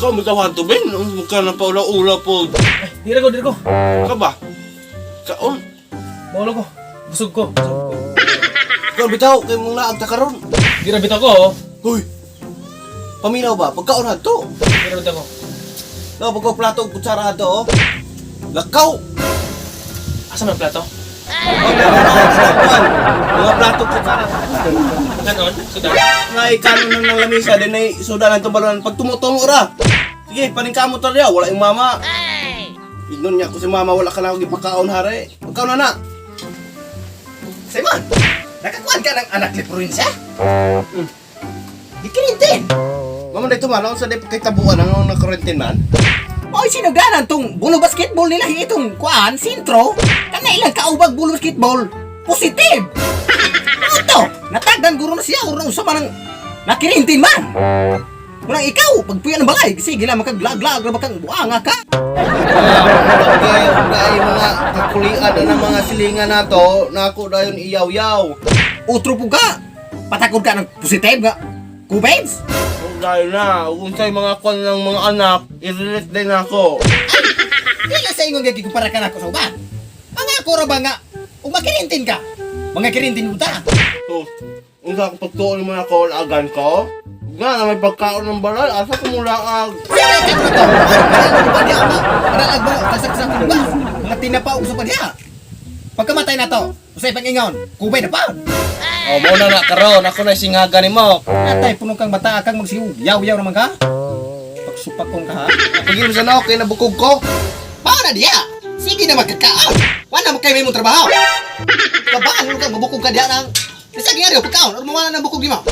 Ikaw magkawan to, Ben. Mukha na paula-ula po. Dira ko. Ka ba? Kaon? Maulo ko. Busog ko. Ikaw bitaw, kay mong laag ta karon. Dira bitaw ko. Hoy! Paminaw ba? Pagkaon na to. Dira bitaw ko. No, pagkaw plato ug kutsara to. Lakaw! Asa man plato? Mga plato kutsara. Kanon? Sudan? Nga ikano nang ng lamisa, din ay suda ng tubalunan. Pag tumutungo ra. Sige, paningkamo ta diya. Wala yung mama. Ignon niya ko si mama, wala ka na akong ipakaon hari. Pagkaon na na. Simon, nakakuan ka ng anak ni Provincia? Di kinintin. Mama, dito man, ako sa kay tabuan, ang nakarentin man. Oy, sinaganan tong bulo basketball nila itong kuan, sintro. Kana ilang kaubag bulo basketball. Positive. Ano to? Natagdan guro na siya, urang usama ng nakirintin man. Walang ikaw, pagpuyan ng balay, sige lang makaglag-lag, makang buanga ka. Kaya mga kakulian na mga silingan na to, na ako dayon iyaw-yaw. Utro po ka. Patakod ka ng positive nga. Kubeds? Dahil na, kung sa'yo mga kwan ng mga anak, i-relate din ako. Kaya sa ingon gagi kumpara ka na ako sa uban. Mga ako ra ba nga, kung makirintin ka, mga kirintin mo ta. So, kung sa pagtuon mo na ako, lagan ko, nga na may pagkaon ng balay, asa ko mula ag. Kaya ka na to, ano ba diya ba? Paralag ba, kasaksak mo ba? Mga tinapaog sa pa diya. Pagkamatay na to, usay pang-ingon, kubay na pa. O, muna na karon, ako na singagan ni mo. Atay, punong kang mata, kang magsiyaw, yaw-yaw naman ka. Pagsupak kong ka ha. Pagin mo sa na, okay na bukog ko. Paano na diya? Sige na magkakaon. Wala mo kayo may mong trabaho. Kabaan mo kang mabukog ka diya ng... Kasi nga rin, pagkaon, ano mawala ng bukog di mo?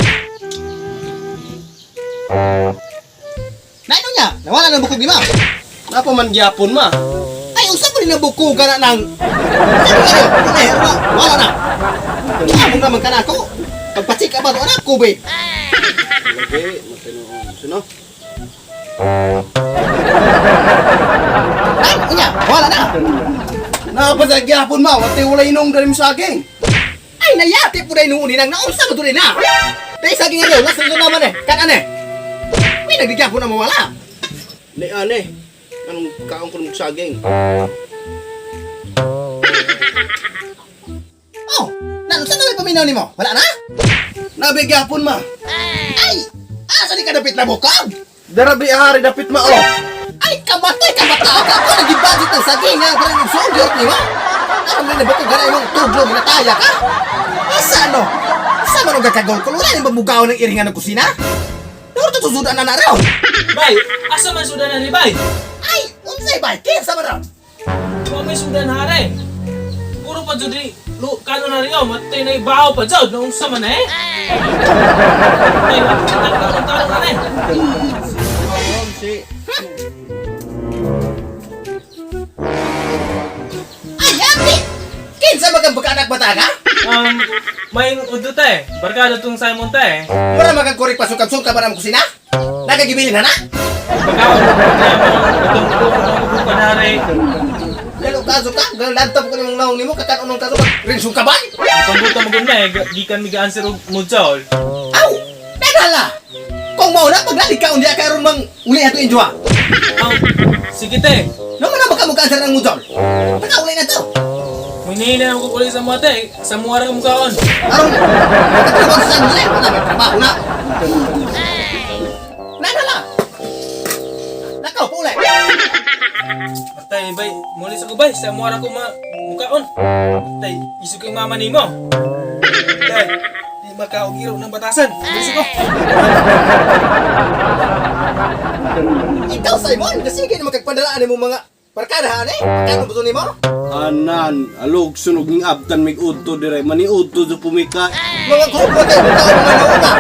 Na ano niya? Nawala ng bukog di mo? Napaman gyapon ma. Ay, usap mo rin ng bukog ka na ng... Wala na. Amo naman ka na ako. Pagpatsik ka ba ito, anak ko, be? Lagi, matinoon. Sino? Ay, unya, wala na. Napasag gyapon ma, wati wala inong dalim sa akin. Ay, nayati po na inuuni nang naunsa mo ito rin na. Dahil sa aking araw, nasa doon naman eh. Kanan eh. May nagdigya po na mawala. Ni ane, anong kaong kung saging? Oh, saan na may paminaw ni mo? Wala na? Nabigyapon ma. Ay, asa di ka dapit na bukag? Darabi ahari dapit ma oh. Ay, kamatay, kamata ka. Ako nag-budget ng saging nga. Parang yung sugyot ni mo. Ano may nabukog ka na yung tuglo, minataya ka? Isa ano? Isa man ang gakagol ko. Wala yung babugaw ng iringan ng kusina? Nauro ito susudan na naraw. Bay, asa man sudan na ni Bay? Ay, unsay ba? Kinsa man raw? Huwag may sudan hare. Puro pa jud kano na rin matay na ibaw pa jud nung sa man eh. Bay, tanong na eh. Ayun si. Ay, yati! Kinsa ba kang pagkaanak bata ka? May udto ta eh. Barkada tong Simon ta eh. Wala magang kurik pasukab-sukab ba ng kusina? Nagagibilin na na? Pagkawag mo itong kanare. Lalo kaso ka, lantab ko namang naong nimo, kakanunong kaso ka, rinsong ka ba? Pagbuta mo ganda eh, gikan mi ga-answer mo Joel. Aw! Nadala! Kung mauna, paglalik ka, undi ka ron mang uli ato injwa. Sige te. Naman na magka-answer ng mudol. Pagka-uli na to. Minihina ako uli sa mga te. Sa muwara ka mukhaon. Aron, magkatrabaho sa sanila, wala may trabaho na. Nadala! Nakaw, pauli. Tay, bay, muli sa kubay. Sa muwara ko mukhaon. Tay, isog kang mama ni mo. Tay, di makaugiro ng batasan. Gusto ko. Ikaw, Simon, kasi hindi naman kagpadalaan mo mga parkadahan eh. Kano gusto ni mo? Anan, alog sunog ng abtan mig udto dire, mani udto do pumika. Mga grupo tayo, mga tao, mga nauna.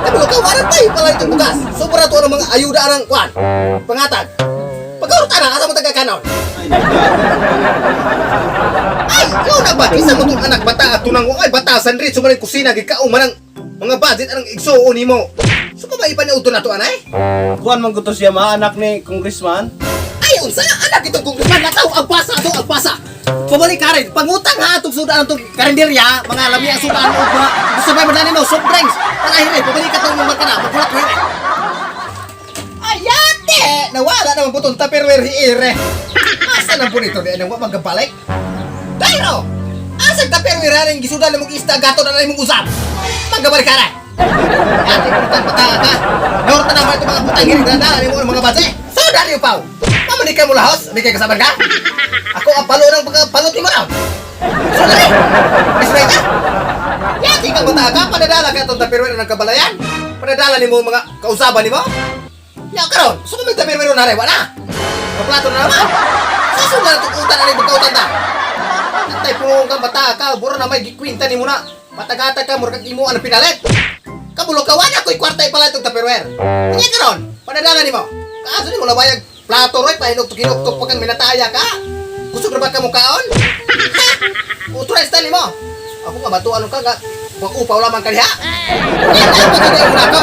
Tapi ko kawaran tayo pala itong bugas. Sobra to ang mga ayuda ng kwan. Pangatag. Pagkarutan na, asa mo taga-kanon? Ay, nagkakaroon. Ay, yun na ba? Isa mo itong anak bata at tunang ay batasan rin. Sumaling kusina, gikao manang mga budget anang igsuon ni mo. So pa ba ipa niya na to, anay? Kuan man ko to siya, mga anak ni congressman. Ay, unsa anak itong kongresman nataw ang pasa ato ang pasa. Pabalik ka rin, pangutang ha itong sudan itong karinderya, mga lami ang sudan o mga sabay madali mo, soft drinks. Palahin rin, pabalik ka itong mga ka na, magkulat ko rin. Ayate! Nawala naman po itong Tupperware hiire. Asa na po nito? Di anong magkabalik? Dahil asang Tupperware haring gisudan na mong isda gato na mong usap. Magkabalik ka na. Ate ko nitang pataka ka. Naurta naman itong mga putang hiring na mo mga base. So, dali upaw. Mamani ka mo lahos? May kay kasaban ka? Ako ang palo ng pagpalot ni mo. So, dali. Ismay ka? Yati kang pataka. Panadala ka itong Tupperware ng kabalayan. Panadala ni mo mga kausaban ni mo. Ya karon, so kung may Tupperware na rewa na. Kaplato na naman. Sasunod na tukutan na rin pagkautan na. Natay pulong kang bata ka, buro na may gikwinta ni mo na. Matagata ka, murag imo ang pinalit. Kabulog ka, wala ko'y kwartay pala itong Tupperware. Hindi karon, panadala ni mo. Kaso ni mo labayag plato roy, pahinok-tok pa kang minataya ka. Gusto ka ba ka mukaon? Uturay style ni mo. Ako nga matuan ka nga. Huwag upaw lamang ka niya. Yan ang pagkagayon mo na ako.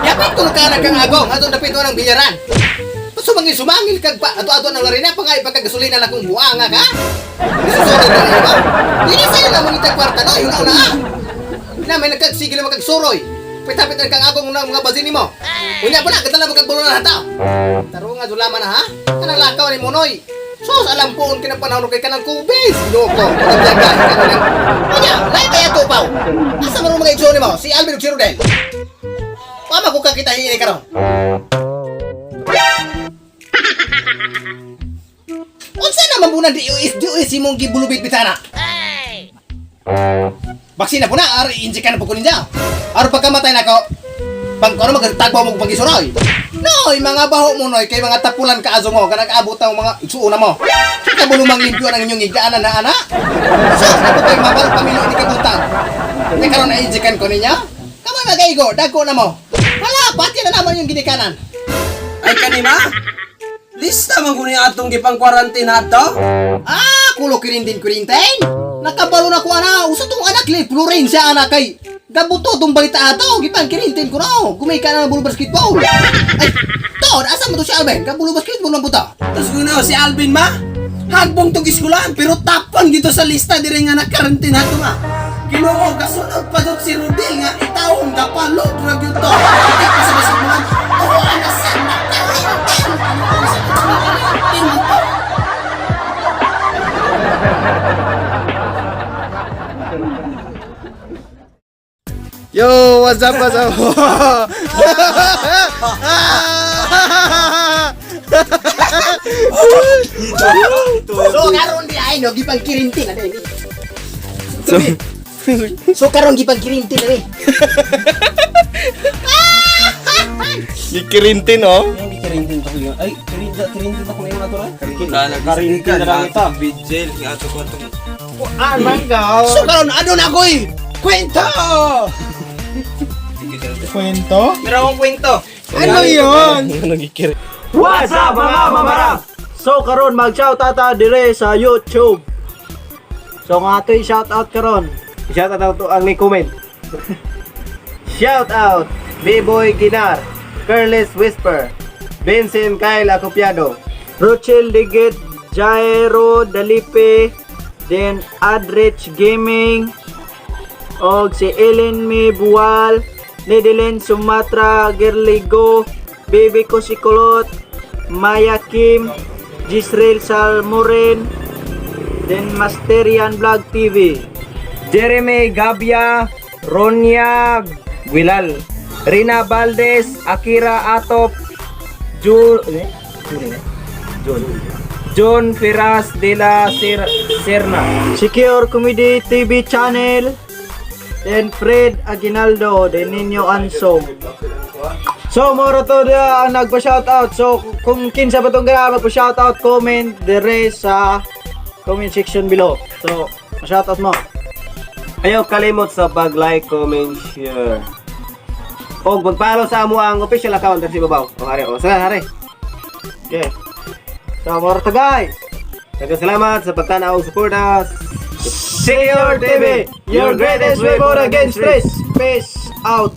Yapit ko ka na kang agong, atong napito ng bilyaran. Sumangil kag pa, ato-ato ng larina, pangay pagkagasolina na kung buanga ka. Isusurin na rin ba? Hindi sa'yo na mong itag kwarta, no? Yung una na, may nagkagsigil na magkagsuroy. Pitapit na kang agong ng mga bazini mo. Unya po na, ganda na magkagbulo na hataw. Tarungan, sulaman na ha? Kanang lakaw ni Monoy. Sos, alam po, kinapanahon kay kanang kubis. Loko, magagagahin ka na lang. Unya, lahat kaya tupaw. Asa mo mga iksyon mo? Si Alvin o si Rodel. Pama ko kakita hiini ka ron. Unsa naman muna DOS imong gibulubit bitana? Baksina po na, ari injekan po ko ninja. Aro pagkamatay na ko, bangko na magtagbaw mo pag isuroy. Noy, mga baho mo noy, kay mga tapulan ka azo mo, kanang abot ang mga igsuuna mo. Kabulumang limpyo ang inyong igdaanan na ana. So, ako kay mabal pamilyo ni kabuntag. Kaya karon na injekan ko ninyo. Kamay magaigo, dagko na mo. Wala, pati na naman yung ginikanan. Ay kanina? Lista man kunin atong gipang quarantine ato? Kulo kirintin. Nakabalo na ko ana, usa tong anak li, Florin siya anak kay. Gabuto tong balita ato, gipang kirintin ko na. Gumay ka na ng bulo basketball. Ay, Tod, asa mo to si Alvin? Ka bulo basketball lang buta. Tapos kung si Alvin ma? Hagbong tong eskulaan, pero tapon gito sa lista dire nga nag-quarantine ato ma. Kinuha kasunod pa doon si Rodel nga itawong kapalot na gito. Hindi pa sa basikulan. Oo, anasan na. Yo, what's up? So karon di ay no gipang kirintin na ni. So karon gipang kirintin na ni. Gikirintin oh. Hindi kirintin ko yun. Ay, kirintin ako ngayon ato rin. Karintin na lang ito. Vigil, nga ato ko itong... Manggaw. So karon ano na ko eh. Kwento. Kwento? Meron akong kwento. Ano yun? What's up mga mamarang? So karon mag-shoutout ta dire sa YouTube. So nga ato i-shoutout karon. I-shoutout to ang ni comment. Shoutout B-Boy Ginar, Careless Whisper, Vincent Kyle Acopiado, Rochelle Digit, Jairo Dalipe, then Adrich Gaming, og si Ellen May Buwal, Nedeline Sumatra Gerligo, Baby Kosikolot, Maya Kim, Gisrael Salmoren, then Masterian Vlog TV, Jeremy Gabia, Ronya Guilal, Rina Valdez, Akira Atop, John Firas de la Serna, Secure Comedy TV Channel, then Fred Aguinaldo, then Nino Ansong. So, moro to dia ang nagpa-shoutout. So, kung kinsa ba itong gana magpa-shoutout, comment dire sa comment section below. So, shoutout mo. Ayaw kalimot sa pag-like, comment, share. O mag-follow sa amo ang official account sa ibabaw. O hari, o sala hari. Okay. So, moro to guys. Salamat sa pagtanaw ug suporta. Secure TV, your greatest weapon against stress. Peace out.